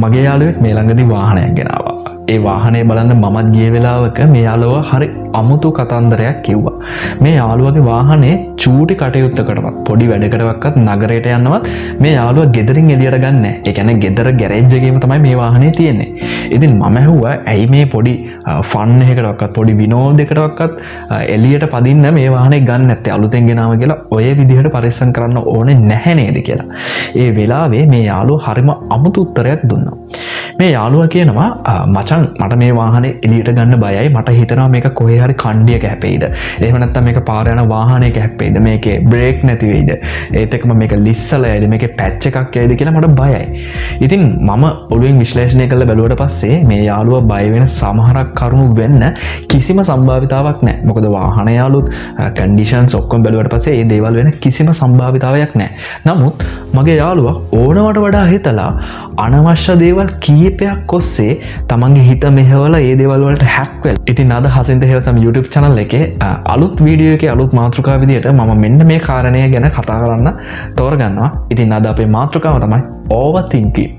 මගේ යාළුවෙක් මේ ළඟදී වාහනයක් ගෙනාවා. ඒ වාහනේ බලන්න මමත් ගිය වෙලාවක මේ යාළුවා හරි අමුතු කතන්දරයක් කිව්වා. මේ යාළුවගේ වාහනේ චූටි කටයුත්තකටවත් පොඩි වැඩකටවත් නගරයට යන්නවත් මේ යාළුවා ගෙදරින් එළියට ගන්න නැහැ. ඒ කියන්නේ ගෙදර ගෑරේජ් එකේම තමයි මේ වාහනේ තියෙන්නේ. ඉතින් මම ඇහුවා ඇයි මේ පොඩි ෆන් එකකටවත් පොඩි විනෝදයකටවත් එළියට පදින්න මේ වාහනේ ගන්න නැත්තේ අලුතෙන් ගෙනාව කියලා ඔය විදිහට පරිස්සම් කරන්න ඕනේ නැහැ නේද කියලා. ඒ වෙලාවේ මේ යාළුවා හරිම අමුතු උත්තරයක් දුන්නා. මේ යාළුවා කියනවා මචං මට මේ වාහනේ එළියට ගන්න බයයි. මට හිතෙනවා මේක කොහේ හරි කණ්ඩියක හැපෙයිද. එහෙම නැත්නම් මේක පාර යන වාහනයක හැපෙයිද. මේකේ බ්‍රේක් නැති වෙයිද. ඒත් එක්කම මේක ලිස්සලා යයිද. මේකේ පැච් එකක් යයිද කියලා මට බයයි. ඉතින් මම ඔළුවෙන් විශ්ලේෂණය කරලා බැලුවට පස්සේ මේ යාළුවා බය වෙන සමහරක් කරුණු වෙන්න කිසිම සම්භාවිතාවක් නැහැ. මොකද වාහනේ යාළුත් කන්ඩිෂන්ස් ඔක්කොම බැලුවට පස්සේ මේ දේවල් වෙන කිසිම සම්භාවිතාවයක් නැහැ. නමුත් මගේ යාළුවා ඕනවට වඩා හිතලා අනවශ්‍ය දේවල් කීපයක් ඔස්සේ තමන්ගේ හිත මෙහෙवला ඒ දේවල් වලට හැක් වෙලා. ඉතින් අද හසින්ද හෙලසම් YouTube channel එකේ අලුත් වීඩියෝ එකේ අලුත් මාතෘකාව විදියට මම මෙන්න මේ කාරණය ගැන කතා කරන්න තෝරගන්නවා. ඉතින් අද අපේ මාතෘකාව තමයි overthinking.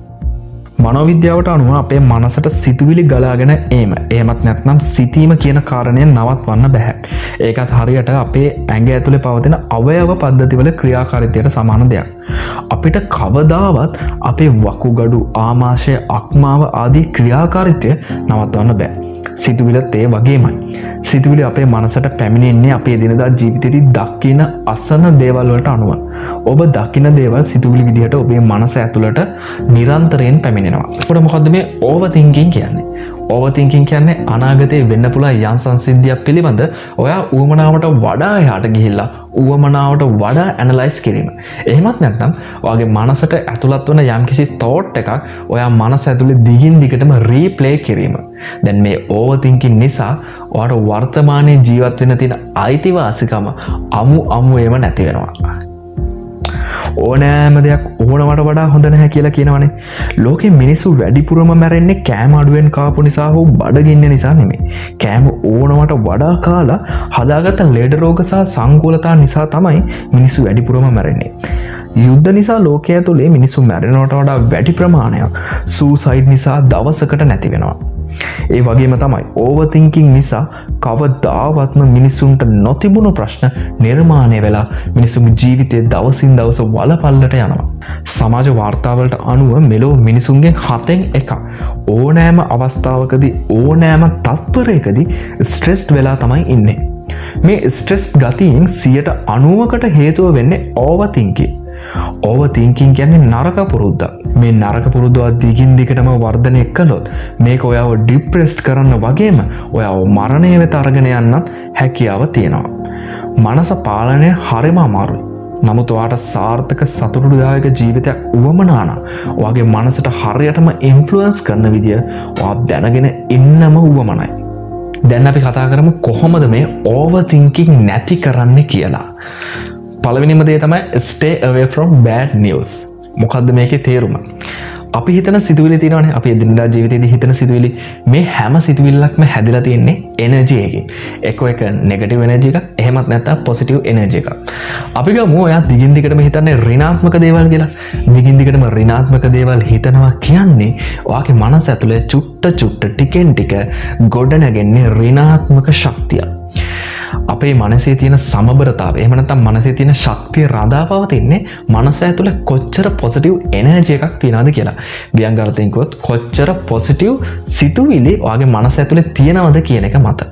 මනෝවිද්‍යාවට අනුව අපේ මනසට සිතුවිලි ගලාගෙන ඒම. එහෙමත් නැත්නම් සිතීම කියන කාරණය නවත්වන්න බෑ. ඒකත් හරියට අපේ ඇඟ ඇතුලේ පවතින අවයව පද්ධතිවල ක්‍රියාකාරීත්වයට සමාන දෙයක්. අපිට කවදාවත් අපේ වකුගඩු, ආමාශය, අක්මාව ආදී ක්‍රියාකාරීත්වය නවත්වන්න බෑ. සිතුවිලිත් ඒ වගේමයි. සිතුවිලි අපේ මනසට පැමිණෙන්නේ අපේ දිනදා ජීවිතේදී දකින අසන දේවල් වලට අනුව. ඔබ දකින දේවල් සිතුවිලි විදිහට ඔබේ මනස ඇතුළට නිරන්තරයෙන් පැමිණෙනවා. ඒකට මොකද්ද මේ overthinking කියන්නේ? overthinking කියන්නේ අනාගතයේ වෙන්න පුළුවන් යම් සංසිද්ධියක් පිළිබඳ ඔයා ඌමනාවට වඩා එහාට ගිහිල්ලා ඌමනාවට වඩා ඇනලයිස් කිරීම. එහෙමත් නැත්නම් ඔයාගේ මනසට ඇතුළත් වන යම්කිසි thought එකක් ඔයා මනස ඇතුලේ දිගින් දිගටම replay කිරීම. දැන් මේ overthinking නිසා ඔයාට වර්තමානයේ ජීවත් වෙන්න තියෙන අයිතිවාසිකම අමුම නැති වෙනවා. ඕනෑම දෙයක් ඕනවට වඩා හොඳ නැහැ කියලා කියනවනේ. ලෝකෙ මිනිස්සු වැඩිපුරම මැරෙන්නේ කෑම අඩුවෙන් කාපු නිසා හෝ බඩගින්න නිසා නෙමෙයි. කෑම ඕනවට වඩා කාලා හදාගත්ත ලෙඩ රෝග සහ සංකූලතා නිසා තමයි මිනිස්සු වැඩිපුරම මැරෙන්නේ. යුද්ධ නිසා ලෝකයේ ඇතුලේ මිනිස්සු මැරෙනවට වඩා වැඩි ප්‍රමාණයක් සූසයිඩ් නිසා දවසකට නැති වෙනවා. ඒ වගේම තමයි overthinking නිසා කවදාවත්ම මිනිසුන්ට නොතිබුණු ප්‍රශ්න නිර්මාණය වෙලා මිනිසුන්ගේ ජීවිතයේ දවසින් දවස වලපල්ලට යනවා. සමාජ වාර්තාවලට අනුව මෙලොව මිනිසුන්ගෙන් 7න් එකක් ඕනෑම අවස්ථාවකදී ඕනෑම තත්පරයකදී ස්ට්‍රෙස්ඩ් වෙලා තමයි ඉන්නේ. මේ ස්ට්‍රෙස් ගතියෙන් 90%කට හේතුව වෙන්නේ overthinking. overthinking කියන්නේ නරක පුරුද්දක්. මේ නරක පුරුද්දව දිගින් දිගටම වර්ධනය කළොත් මේක ඔයාව ડિප්‍රෙස්ඩ් කරන්න වගේම ඔයාව මරණය වෙත අරගෙන යන්නත් හැකියාව තියෙනවා. මනස පාලනය හරිම අමාරුයි. නමුත් ඔයාට සාර්ථක සතුටුදායක ජීවිතයක් උවමනා නම් ඔයාගේ මනසට හරියටම ඉන්ෆ්ලුවන්ස් කරන විදිය ඔයා දැනගෙන ඉන්නම උවමනයි. දැන් අපි කතා කරමු කොහොමද මේ overthinking නැති කරන්නේ කියලා. පළවෙනිම දේ තමයි stay away from bad news. මොකද්ද මේකේ තේරුම? අපි හිතන සිතුවිලි තියෙනවානේ. අපි එදිනදා ජීවිතේදී හිතන සිතුවිලි මේ හැම සිතුවිල්ලක්ම හැදිලා තියෙන්නේ එනර්ජි එකකින්. එක නෙගටිව් එනර්ජි එකක්, එහෙමත් නැත්නම් පොසිටිව් එනර්ජි එකක්. අපි ගමු ඔයා දිගින් දිගටම හිතන්නේ ඍණාත්මක දේවල් කියලා. දිගින් දිගටම ඍණාත්මක දේවල් හිතනවා කියන්නේ ඔයාගේ මනස ඇතුලේ චුට්ට ටිකෙන් ටික ගොඩනගන්නේ ඍණාත්මක ශක්තිය. අපේ මනසේ තියෙන සමබරතාවය, එහෙම නැත්නම් මනසේ තියෙන ශක්තිය රඳා පවතින්නේ මනස ඇතුලේ කොච්චර පොසිටිව් එනර්ජි එකක් තියනවද කියලා. ව්‍යංගාර්ථයෙන් කිව්වොත් කොච්චර පොසිටිව් සිතුවිලි ඔයාගේ මනස ඇතුලේ තියෙනවද කියන එක මත.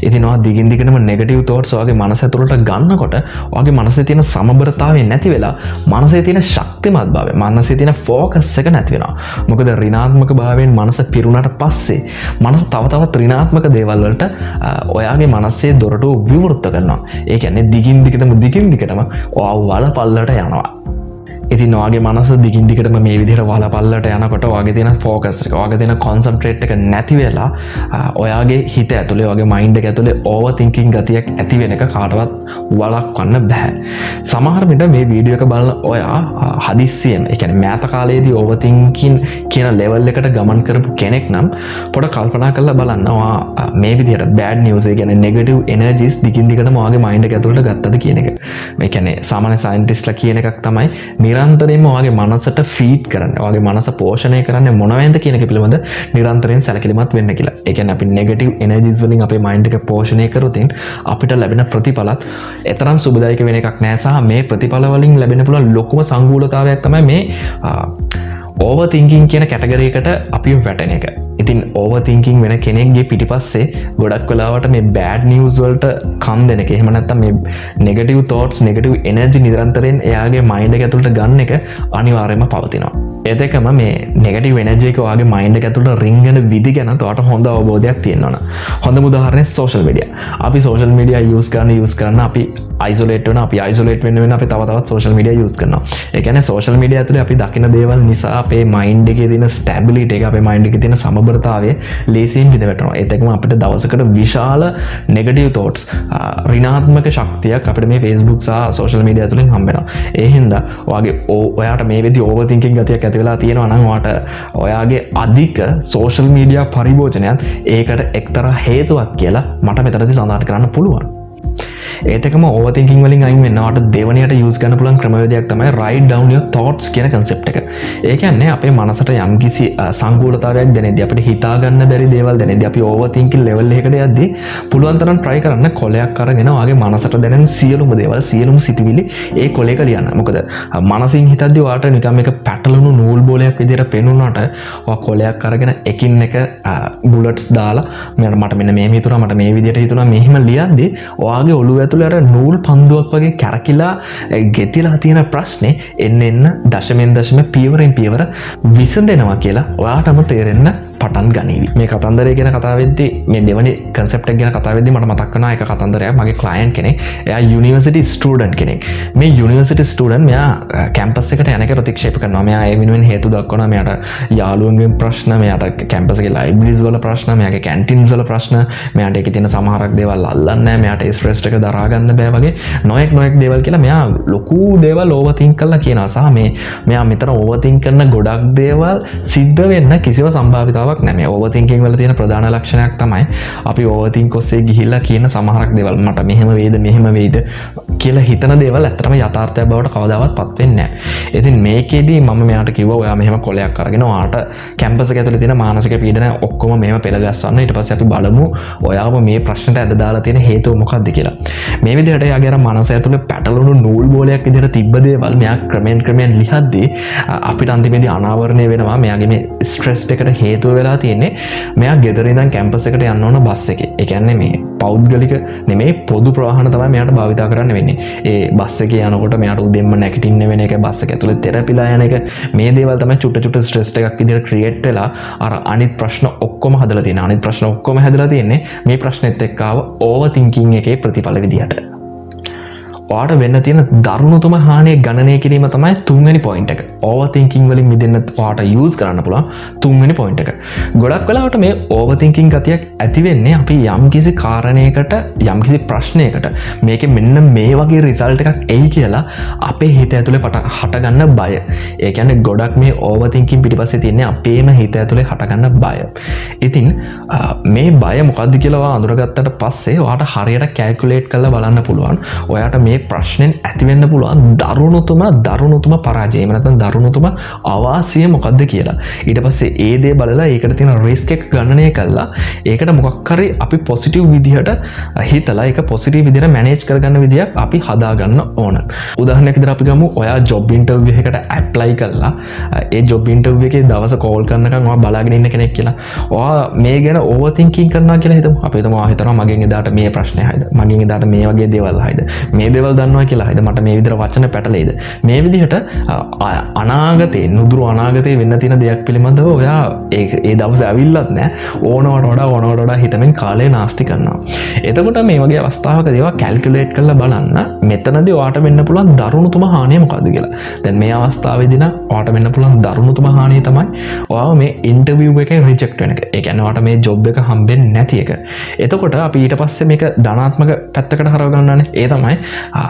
ඉතින් ඔයා දිගින් දිගටම නෙගටිව් thoughts ඔයාගේ මනස ඇතුලට ගන්නකොට ඔයාගේ මනසේ තියෙන සමබරතාවය නැති වෙලා මනසේ තියෙන ශක්තිමත් භාවය, මනසේ තියෙන ફોකස් එක නැති වෙනවා. මොකද ඍණාත්මක භාවයෙන් මනස පිරුණාට පස්සේ මනස තව තවත් ඍණාත්මක දේවල් වලට ඔයාගේ මනසේ දොරටු විවෘත කරනවා. ඒ කියන්නේ දිගින් දිගටම ඔයාව වලපල්ලට යනවා. ඉතින් ඔයාගේ මනස දිගින් දිගටම මේ විදිහට වලපල්ලට යනකොට ඔයාගේ තියෙන ફોකස් එක, ඔයාගේ තියෙන කොන්සන්ට්‍රේට් එක නැති වෙලා ඔයාගේ හිත ඇතුලේ, ඔයාගේ මයින්ඩ් එක ඇතුලේ ඕවර්තින්කින් ගතියක් ඇති වෙන එක කාටවත් වළක්වන්න බෑ. සමහර විට මේ වීඩියෝ එක බලන ඔයා හදිස්සියෙම, ඒ කියන්නේ මෑත කාලේදී ඕවර්තින්කින් කියන ලෙවල් එකට ගමන් කරපු කෙනෙක් නම් පොඩ කල්පනා කරලා බලන්න ඔයා මේ විදිහට බෑඩ් නිවුස්, ඒ කියන්නේ නෙගටිව් එනර්ජිස් දිගින් දිගටම ඔයාගේ මයින්ඩ් එක ඇතුලට ගත්තද කියන එක. මේ කියන්නේ සාමාන්‍ය සයන්ටිස්ට්ලා කියන එකක් තමයි නිරන්තරයෙන්ම ඔයාගේ මනසට ෆීඩ් කරන්න, ඔයාගේ මනස පෝෂණය කරන්නේ මොනවද කියන එක පිළිබඳ නිරන්තරයෙන් සැලකිලිමත් වෙන්න කියලා. ඒ කියන්නේ අපි නෙගටිව් එනර්ජිස් වලින් අපේ මයින්ඩ් එක පෝෂණය කරොත් අපිට ලැබෙන ප්‍රතිඵලත් එතරම් සුබදායක වෙන එකක් නෑ. සහ මේ ප්‍රතිඵල වලින් ලැබෙන පුළුවන් ලොකුම සංගූලතාවයක් තමයි මේ ඕවර් තින්කින් කියන කැටගරි එකට අපි වැටෙන එක. ඉතින් ඕවර් තින්කින් වෙන කෙනෙක්ගේ පිටිපස්සේ ගොඩක් වෙලාවට මේ බෑඩ් නිවුස් වලට කම් දෙන එක, එහෙම නැත්නම් මේ නෙගටිව් thoughts, නෙගටිව් එනර්ජි නිරන්තරයෙන් එයාගේ මයින්ඩ් එක ඇතුළට ගන්න එක අනිවාර්යයෙන්ම පවතිනවා. ඒ දෙකම මේ නෙගටිව් එනර්ජි එක ඔයාගේ මයින්ඩ් එක ඇතුළට රින්ගන විදි ගැන ඔයාට හොඳ අවබෝධයක් තියෙන්න ඕන. හොඳම උදාහරණයක් සෝෂල් මීඩියා. අපි සෝෂල් මීඩියා යූස් කරන අපි අයිසොලේට් වෙන, අපි අයිසොලේට් වෙන්න අපි තවත් සෝෂල් මීඩියා යූස් කරනවා. ඒ කියන්නේ සෝෂල් මීඩියා ඇතුලේ අපි දකින දේවල් නිසා අපේ මයින්ඩ් එකේ තියෙන ස්ටැබිලිටි එක, අපේ මයින්ඩ් එකේ තියෙන සමබරතාවය ලේසියෙන් විඳ වැටෙනවා. ඒත් එක්කම අපිට දවසකට විශාල නෙගටිව් thoughts, ඍණාත්මක ශක්තියක් අපිට මේ Facebook සහ සෝෂල් මීඩියා තුලින් හම්බ වෙනවා. ඒ හින්දා ඔයාට මේ වෙද්දි ඕවර් තින්කින් ගතියක් ඇති වෙලා තියෙනවා නම් ඔයාගේ අධික සෝෂල් මීඩියා පරිභෝජනයත් ඒකට එක්තරා හේතුවක් කියලා මට මෙතනදී සඳහන් කරන්න පුළුවන්. ඒතකම ඕවර්තින්කින් වලින් අයින් වෙනවට දෙවනියට යූස් කරන්න පුළුවන් ක්‍රමවේදයක් තමයි write down your thoughts කියන concept එක. ඒ කියන්නේ අපේ මනසට යම්කිසි සංකූලතාවයක් දැනෙද්දී, අපිට හිතා ගන්න බැරි දේවල් දැනෙද්දී, අපි ඕවර්තින්කින් level එකකට යද්දී පුළුවන් තරම් try කරන්න කොලයක් අරගෙන ඔයාගේ මනසට දැනෙන සියලුම දේවල්, සියලුම සිතුවිලි ඒ කොලයක ලියන්න. මොකද මනසින් හිතද්දී ඔයාට නිකන් මේක පැටලුණු නූල් බෝලයක් විදිහට පේනුනාට ඔයා කොලයක් අරගෙන එකින් එක bullets දාලා මට මෙන්න මේ හිතුණා, මට මේ විදිහට හිතුණා, මෙහෙම ලියද්දී ඔයාගේ ඔළුව ඇතුළේ අර නූල් පන්දුවක් වගේ කැරකිලා ගෙතිලා තියෙන ප්‍රශ්නේ එන්න දශමෙන් දශම පියවරෙන් පියවර විසඳෙනවා කියලා ඔයාටම තේරෙන්න පටන් ගනීවි. මේ කතන්දරය ගැන කතා වෙද්දී, මේ දෙවනි concept එක ගැන කතා වෙද්දී මට මතක් වෙනවා එක කතන්දරයක්. මගේ client කෙනෙක්, එයා university student කෙනෙක්. මේ university student මෙයා campus එකට යන එක ප්‍රතික්ෂේප කරනවා. මෙයා ඒ වෙනුවෙන් හේතු දක්වනවා. මෙයාට යාළුවන්ගෙන් ප්‍රශ්න, මෙයාට campus එකේ libraries වල ප්‍රශ්න, මෙයාගේ canteens වල ප්‍රශ්න, මෙයාට ඒකේ තියෙන සමහරක් දේවල් අල්ලන්නේ නැහැ, මෙයාට ඒ stress එක දරා ගන්න බෑ වගේ නොයෙක් දේවල් කියලා මෙයා ලොකු දේවල් overthink කරලා කියනවා. සහ මෙයා මෙතන overthink කරන ගොඩක් දේවල් සිද්ධ වෙන්න කිසිම සම්භාවිතාවක් නැහැ. මේ overthinking වල තියෙන ප්‍රධාන ලක්ෂණයක් තමයි අපි overthink ඔස්සේ ගිහිල්ලා කියන සමහරක් දේවල් මට මෙහෙම වෙයිද කියලා හිතන දේවල් ඇත්තටම යථාර්ථයක් බවට කවදාවත් පත් වෙන්නේ නැහැ. ඉතින් මේකෙදී මම මෙයාට කිව්වා ඔයා මෙහෙම කොලයක් අරගෙන ඔයාට කැම්පස් එක ඇතුලේ තියෙන මානසික පීඩන ඔක්කොම මෙහෙම පෙළගස්සන්න. ඊට පස්සේ අපි බලමු ඔයාව මේ ප්‍රශ්නට ඇද දාලා තියෙන හේතුව මොකක්ද කියලා. මේ විදිහට එයාගේ අර මනස ඇතුලේ පැටලුණු නූල් බෝලයක් විදිහට තිබ්බ දේවල් මෙයා ක්‍රමෙන් ලිහද්දී අපිට අන්තිමේදී අනාවරණය වෙනවා. මෙයාගේ මේ ස්ට්‍රෙස් එකට හේතුව වෙලා තියෙන්නේ මෙයා ගෙදර ඉඳන් කැම්පස් එකට යන්න ඕන බස් එකේ. ඒ කියන්නේ මේ පෞද්ගලික නෙමෙයි පොදු ප්‍රවාහන තමයි මෙයාට භාවිතා කරන්න වෙන්නේ. ඒ බස් එකේ යනකොට මෙයාට උදෙන්ම නැගිටින්න වෙන එක, බස් එක ඇතුලේ තෙරපිලා යන එක, මේ දේවල් තමයි චුට්ට ස්ට්‍රෙස් එකක් විදිහට ක්‍රියේට් වෙලා අර අනිත් ප්‍රශ්න ඔක්කොම හදලා තියෙනවා. අනිත් ප්‍රශ්න ඔක්කොම හැදලා තියෙන්නේ මේ ප්‍රශ්නෙත් එක්ක ආව ඕවර් තින්කින් එකේ ප්‍රතිඵල විදිහට. ඔයාට වෙන්න තියෙන දරුණුතම හානිය ගණනය කිරීම තමයි තුන්වෙනි පොයින්ට් එක. ඕවර් තින්කින් වලින් මිදෙන්න ඔයාට යූස් කරන්න පුළුවන් තුන්වෙනි පොයින්ට් එක. ගොඩක් වෙලාවට මේ ඕවර් තින්කින් ගතියක් ඇති වෙන්නේ අපි යම්කිසි කාරණයකට, යම්කිසි ප්‍රශ්නයකට මේකේ මෙන්න මේ වගේ රිසල්ට් එකක් එයි කියලා අපේ හිත ඇතුලේ හටගන්න බය. ඒ කියන්නේ ගොඩක් මේ ඕවර් තින්කින් පිටිපස්සේ තියෙන්නේ අපේම හිත ඇතුලේ හටගන්න බය. ඉතින් මේ බය මොකද්ද කියලා ඔයා අඳුරගත්තට පස්සේ ඔයාට හරියට කැල්කියුලේට් කරලා බලන්න පුළුවන්. ඔයාට මේ ප්‍රශ්නෙන් ඇතිවෙන්න පුළුවන් දරුණුතුම පරාජය, එහෙම නැත්නම් දරුණුතුම අවාසිය මොකද්ද කියලා. ඊට පස්සේ ඒ දේ බලලා ඒකට තියෙන රිස්ක් එක ගණනය කරලා ඒකට මොකක් හරි අපි පොසිටිව් විදිහට හිතලා ඒක පොසිටිව් විදිහට මැනේජ් කරගන්න විදියක් අපි හදාගන්න ඕන. උදාහරණයක් විදිහට අපි ගමු ඔයා ජොබ් ඉන්ටර්විව් එකකට ඇප්ලයි කළා. ඒ ජොබ් ඉන්ටර්විව් එකේ දවස කෝල් කරනකම් ඔයා බලාගෙන ඉන්න කෙනෙක් කියලා. ඔයා මේ ගැන ඕවර් තින්කින් කරනවා කියලා හිතමු. අපි හිතමු ඔයා හිතනවා මගෙන් එදාට මේ ප්‍රශ්නේ හයිද, මගෙන් එදාට මේ වගේ දේවල් හයිද, මේ දේවල් දන්නවා කියලා හයිද, මට මේ විදිහට වචන පැටලෙයිද, මේ විදිහට අනාගතේ නුදුරු අනාගතේ වෙන්න තියෙන දෙයක් පිළිබඳව ඔයා ඒ දවස් ඇවිල්ලත් නැහැ, ඕනවට වඩා හිතමින් කාලය නාස්ති කරනවා. එතකොට මේ වගේ අවස්ථාවකදී ඒවා කැල්කියුලේට් කරලා බලන්න මෙතනදී ඔයාට වෙන්න පුළුවන් දරුණුතම හානිය මොකද්ද කියලා. දැන් මේ අවස්ථාවේදී නම් ඔයාට වෙන්න පුළුවන් දරුණුතම හානිය තමයි ඔයාව මේ ඉන්ටර්විව් එකෙන් රිජෙක්ට් වෙන එක. ඒ කියන්නේ ඔයාට මේ ජොබ් එක හම්බෙන්නේ නැති එක. එතකොට අපි ඊට පස්සේ මේක ධනාත්මක පැත්තකට හරව ගන්නවානේ. ඒ තමයි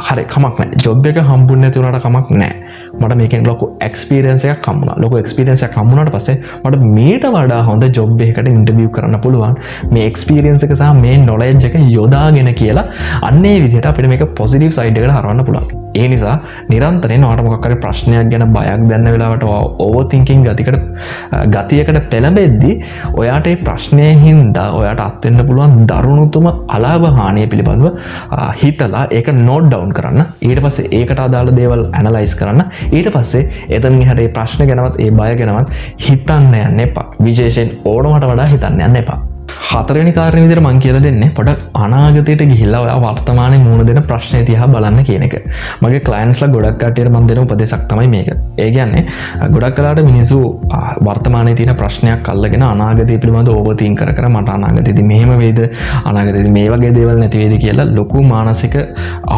හරි කමක් නෑ ජොබ් එක හම්බුන්නේ නැති වුණාට කමක් නෑ මට මේකෙන් ලොකු එක්ස්පීරියන්ස් එකක් හම්බුණා ලොකු එක්ස්පීරියන්ස් එකක් හම්බුණාට පස්සේ මට මීට වඩා හොඳ ජොබ් එකකට ඉන්ටර්විව් කරන්න පුළුවන් මේ එක්ස්පීරියන්ස් එක සහ මේ නොලෙජ් එක යොදාගෙන කියලා අන්න ඒ විදිහට අපිට මේක පොසිටිව් සයිඩ් එකට හරවන්න පුළුවන් ඒ නිසා නිරන්තරයෙන් ඔයාලට මොකක් හරි ප්‍රශ්නයක් ගැන බයක් දැනෙන වෙලාවට ඕවර් තින්කින් ගතියකට පෙළඹෙද්දී ඔයාට ඒ ප්‍රශ්නය හින්දා ඔයාට අත්වෙන්න පුළුවන් දරුණුතුම අලාභ හානිය පිළිබඳව හිතලා ඒක නෝට් ඩවුන් කරන්න ඊට පස්සේ ඒකට අදාළ දේවල් ඇනලයිස් කරන්න ඊට පස්සේ එතනින් එහාට ඒ ප්‍රශ්න ගැනවත් ඒ බය ගැනවත් හිතන්න යන්න එපා විශේෂයෙන් ඕනමට වඩා හිතන්න යන්න එපා හතරවෙනි කාරණේ විදිහට මම කියලා දෙන්නේ පොඩක් අනාගතයට ගිහිල්ලා ඔයා වර්තමානයේ මුහුණ දෙන ප්‍රශ්නේ දිහා බලන්න කියන එක. මගේ ක්ලයන්ට්ස්ලා ගොඩක් කට්ටියට මම දෙන උපදේශක් තමයි මේක. ඒ කියන්නේ ගොඩක් කලාට මිනිස්සු වර්තමානයේ තියෙන ප්‍රශ්නයක් අල්ලගෙන අනාගතය පිළිබඳව ඕවර්තින්ක් කර මට අනාගතයේදී මෙහෙම වේද අනාගතයේදී මේ වගේ දේවල් නැති වේද කියලා ලොකු මානසික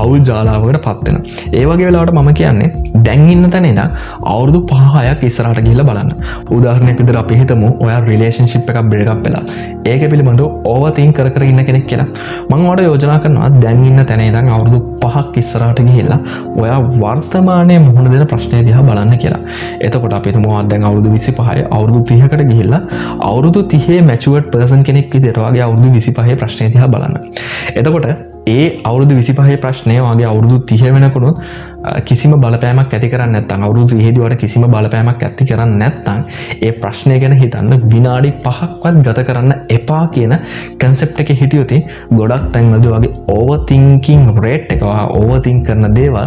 අවුල් ජාලාවකට පත් වෙනවා. ඒ වගේ වෙලාවට මම කියන්නේ දැන් ඉන්න තැන ඉඳන් අවුරුදු 5-6ක් ඉස්සරහට ගිහිල්ලා බලන්න. උදාහරණයක් විදිහට අපි හිතමු ඔයා රිලේෂන්ෂිප් එකක් බ්‍රේක් අප් වෙලා ඒක පිළිබඳව ඕවර්තින්ක් කර ඉන්න කෙනෙක් කියලා. මම ඔයාලට යෝජනා කරනවා දැන් ඉන්න තැන ඉඳන් අවුරුදු 5ක් ඉස්සරහට ගිහිල්ලා ඔයා වර්තමානයේ මුහුණ දෙන ප්‍රශ්නේ දිහා බලන්න කියලා. එතකොට අපි හිතමු දැන් අවුරුදු 25යි අවුරුදු 30කට ගිහිල්ලා අවුරුදු 30 මැචුවර්ඩ් පර්සන් කෙනෙක් විදිහට වගේ අවුරුදු 25 ප්‍රශ්නේ දිහා බලන්න. එතකොට ඒ අවුරුදු 25 ප්‍රශ්නේ වගේ අවුරුදු 30 වෙනකොට කිසිම බලපෑමක් ඇති කරන්නේ නැත්නම් අවුරුදු 30 වට කිසිම බලපෑමක් ඇති කරන්නේ නැත්නම් ඒ ප්‍රශ්නය ගැන හිතන්න විනාඩි 5ක්වත් ගත කරන්න එපා කියන concept එකේ හිටියොත් ගොඩක් තැන්වලදී වගේ overthinking rate එක overthink කරන දේවල්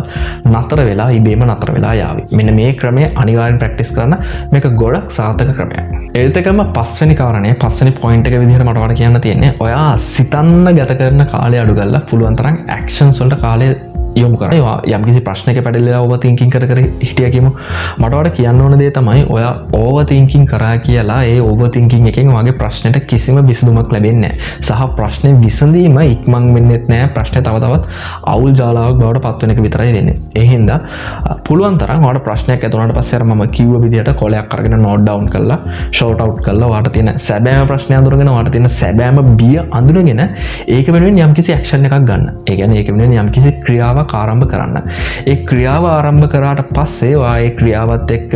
නතර වෙලා ඉබේම නතර වෙලා යාවි. මෙන්න මේ ක්‍රමය අනිවාර්යෙන් practice කරන්න මේක ගොඩක් සාර්ථක ක්‍රමයක්. ඒත් එකම පස්වෙනි කාරණය පස්වෙනි point එක විදිහට මට වඩා කියන්න තියෙන්නේ ඔයා සිතන්න ගත කරන කාලය අඩු කරලා පුළුවන් තරම් actions වලට කාලය යොමු කරනවා. යම් කිසි ප්‍රශ්නයක පැටලෙලා overthinking කර හිටියා කියමු. මට වඩා කියන්න ඕන දේ තමයි ඔයා overthinking කරා කියලා ඒ overthinking එකෙන් ඔයාගේ ප්‍රශ්නෙට කිසිම විසඳුමක් ලැබෙන්නේ නැහැ. සහ ප්‍රශ්නේ විසඳීම ඉක්මන් වෙන්නේ නැහැ. ප්‍රශ්නේ තව තවත් අවුල් ජාලාවක් බවට පත් වෙන එක විතරයි වෙන්නේ. ඒ හින්දා පුළුවන් තරම් ඔයාට ප්‍රශ්නයක් ඇති වුණාට පස්සේ අර මම කිව්ව විදිහට කොලයක් අරගෙන note down කරලා short out කරලා ඔයාට තියෙන සැබෑම ප්‍රශ්නය අඳුරගෙන ඔයාට තියෙන සැබෑම බිය අඳුනගෙන ඒක වෙනුවෙන් යම් කිසි action එකක් ගන්න. ඒ කියන්නේ ඒක වෙනුවෙන් යම් කිසි ක්‍රියාවක් ආරම්භ කරන්න. ඒ ක්‍රියාව ආරම්භ කරාට පස්සේ ඔයා ඒ ක්‍රියාවත් එක්ක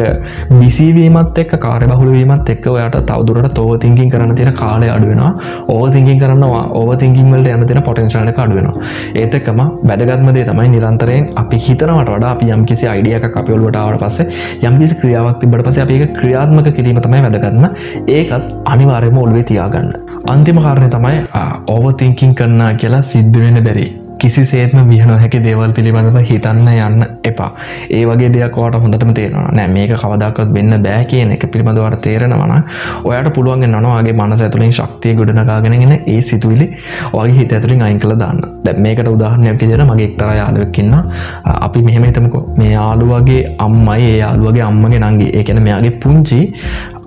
බිසි වීමත් එක්ක කාර්යබහුල වීමත් එක්ක ඔයාට තවදුරටත් ඕවර්තින්කින් කරන්න තියෙන කාලය අඩු වෙනවා. ඕවර්තින්කින් කරනවා ඕවර්තින්කින් වලට යන තියෙන පොටෙන්ෂල් එක අඩු වෙනවා. ඒත් එක්කම වැදගත්ම දේ තමයි නිරන්තරයෙන් අපි හිතනවට වඩා අපි යම් කිසි අයිඩියා එකක් අපි ඔළුවට ආවට පස්සේ යම් කිසි ක්‍රියාවක් තිබ්බට පස්සේ අපි ඒක ක්‍රියාත්මක කිරීම තමයි වැදගත්ම. ඒකත් අනිවාර්යයෙන්ම ඔළුවේ තියාගන්න. අන්තිම කාරණේ තමයි ඕවර්තින්කින් කරනවා කියලා සිද්ධ වෙන්න බැරි. කිසිසේත්ම විය නොහැකි දේවල් පිළිබඳව හිතන්න යන්න එපා. ඒ වගේ දෙයක් ඔයාට හොඳටම තේරෙනවා. නෑ මේක කවදාකවත් වෙන්න බෑ කියන එක පිළිබඳව ඔයාට තේරෙනවා නම් ඔයාට පුළුවන් වෙනවා ඔයාගේ මනස ඇතුලෙන් ශක්තිය ගොඩනගාගෙන එන ඒ සිතුවිලි ඔයාගේ හිත ඇතුලෙන් අයින් කරලා දාන්න. දැන් මේකට උදාහරණයක් විදිහට මගේ එක්තරා යාළුවෙක් ඉන්නවා. අපි මෙහෙම හිතමුකෝ. මේ යාළුවගේ අම්මයි ඒ යාළුවගේ අම්මගේ නංගි. ඒ කියන්නේ මෙයාගේ පුංචි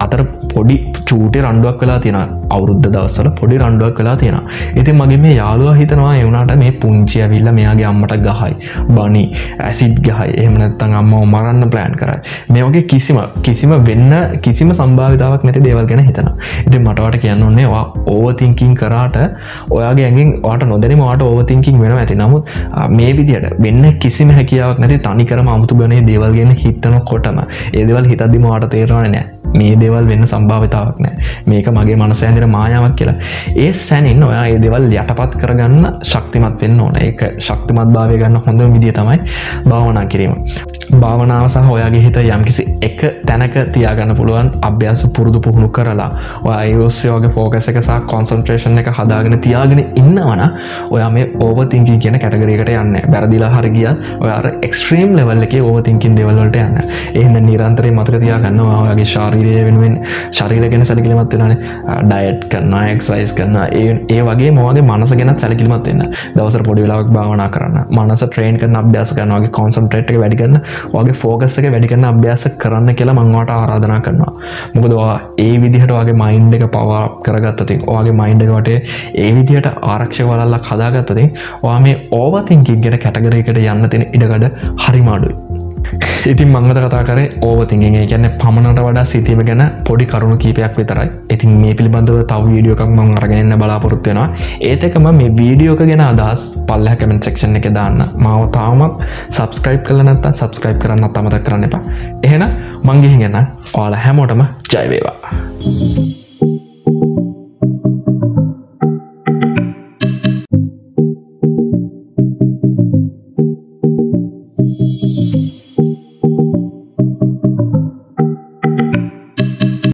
අතර පොඩි චූටි රණ්ඩුවක් වෙලා තියෙනවා. අවුරුද්ද දවස්වල පොඩි රණ්ඩුවක් වෙලා තියෙනවා. ඉතින් මගේ මේ යාළුවා හිතනවා ඒ වුණාට මේ පුංචි ඇවිල්ලා මෙයාගේ අම්මට ගහයි, බනි, ඇසිඩ් ගහයි. එහෙම නැත්නම් අම්මව මරන්න ප්ලෑන් කරයි. මේ වගේ කිසිම වෙන්න කිසිම සම්භාවිතාවක් නැති දේවල් ගැන හිතනවා. ඉතින් මට වට කියන්න ඕනේ ඔයා ඕවර්තින්කින් කරාට ඔයාගේ ඇඟෙන් ඔයාට නොදැනීම ඔයාට ඕවර්තින්කින් වෙනවා ඇති. නමුත් මේ විදිහට වෙන්න කිසිම හැකියාවක් නැති තනිකරම අමුතු ගණේ දේවල් ගැන හිතනකොටම ඒ දේවල් හිතද්දිම ඔයාට තේරෙන්නේ නැහැ. මේ දේවල් වෙන්න සම්භාවිතාවක් නැහැ. මේක මගේ මනස ඇඳෙන මායාවක් කියලා. ඒ සැනින් ඔයා මේ දේවල් යටපත් කරගන්න ශක්තිමත් වෙන්න ඕන. ඒක ශක්තිමත් භාවය ගන්න හොඳම විදිය තමයි භාවනා කිරීම. භාවනාව සහ ඔයාගේ හිත යම්කිසි එක තැනක තියාගන්න පුළුවන් අභ්‍යාස පුරුදු පුහුණු කරලා ඔයා ඒ ඔස්සේ ඔයාගේ ફોකස් එක සහ කොන්සන්ට්‍රේෂන් එක හදාගෙන තියාගෙන ඉන්නවනම් ඔයා මේ ඕවර්තින්කින් කියන කැටගරි එකට යන්නේ නැහැ. වැරදිලා හරි ගියත් ඔයා අර එක්ස්ට්‍රීම් ලෙවල් එකේ ඕවර්තින්කින් දේවල් වලට යන්නේ නැහැ. ඒ හින්දා නිරන්තරයෙන් මතක තියාගන්න ඔයාගේ ශරීරය වෙනුවෙන් ශරීරය ගැන සැලකිලිමත් වෙනවානේ. ඩයට් කරනවා, එක්සර්සයිස් කරනවා. ඒ වගේම ඔයාගේ මනස ගැනත් සැලකිලිමත් වෙන්න. දවසට පොඩි වෙලාවක් භාවනා කරන්න. මනස ට්‍රේන් කරන අභ්‍යාස කරනවා. ඔයාගේ කොන්සන්ට්‍රේට් එක වැඩි කරන ඔයාගේ ෆෝකස් එක වැඩි කරන අභ්‍යාස කරන්න කියලා මම ඔයාලට ආරාධනා කරනවා. මොකද ඔයා ඒ විදිහට ඔයාගේ මයින්ඩ් එක පවර් අප් කරගත්තොත් ඔයාගේ මයින්ඩ් එක වටේ ඒ විදිහට ආරක්ෂක වලල්ලක් හදාගත්තොත් ඔයා මේ ඕවර්තින්කින් කියන කැටගරි එකට යන්න තියෙන ඉඩකඩ හරිම අඩුයි. ඉතින් මංගත කතා කරේ ඕවතින්ගෙන් ඒ කියන්නේ පමණට වඩා සිතීම ගැන පොඩි කරුණු කීපයක් විතරයි. ඉතින් මේ පිළිබඳව තව වීඩියෝ එකක් මම අරගෙන එන්න බලාපොරොත්තු වෙනවා. ඒත් එකම මේ වීඩියෝ එක ගැන අදහස් පල්ලෙහා කමෙන්ට් සෙක්ෂන් එකේ දාන්න. මාව තාමත් subscribe කරලා නැත්නම් subscribe කරන්නත් අමතක කරන්න එපා. එහෙනම් මං ගිහින් යනවා. ඔයාලා හැමෝටම ජය වේවා.